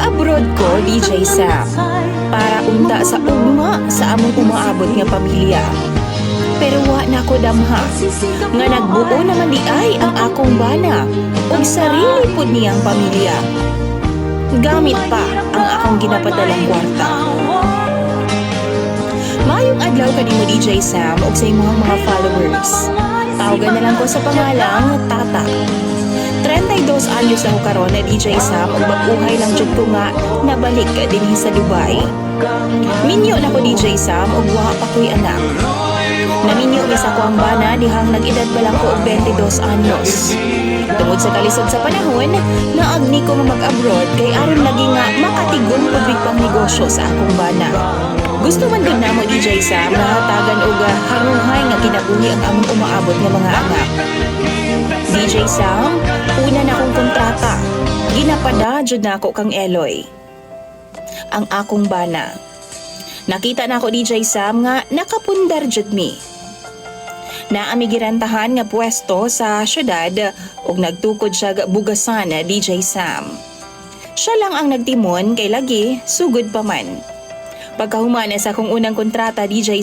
Mag-abroad ko, DJ Sam, para unta sa ugma sa among umaabot nga pamilya. Pero wa na ko damha, nga nagbuo naman di ay ang akong bana, ug sarili pud niyang pamilya. Gamit pa ang akong ginapadalang kwarta. Mayong adlaw kanimo DJ Sam ug sa imong mga followers. Tawagan na lang ko sa pangalang Tata. 32 anyos na ko karon na DJ Sam ug baguhay lang jud ko nga nabalik dinhi sa Dubai. Minyo na ko DJ Sam ug wa pa ko'y anak. Naminyo mi sa ko ang bana dihang nag-edad pa lang ko og 22 anyos. Tungod sa kalisod sa panahon, naagni ko mag-abroad kay aron lagi nga makatigong pang negosyo sa akong bana. Gusto man gud namo DJ Sam na hatagan og haruhay nga kinabuhi ang among umaabot nga mga anak. DJ Sam, una na akong kontrata. Ginapada jud nako kang Eloy, ang akong bana. Nakita na ako DJ Sam nga nakapundar jud mi. Naami girantahan nga pwesto sa syudad ug nagtukod siya bugasan DJ Sam. Siya lang ang nagtimon kay lagi sugod pa man. Pagkahuman sa akong unang kontrata DJ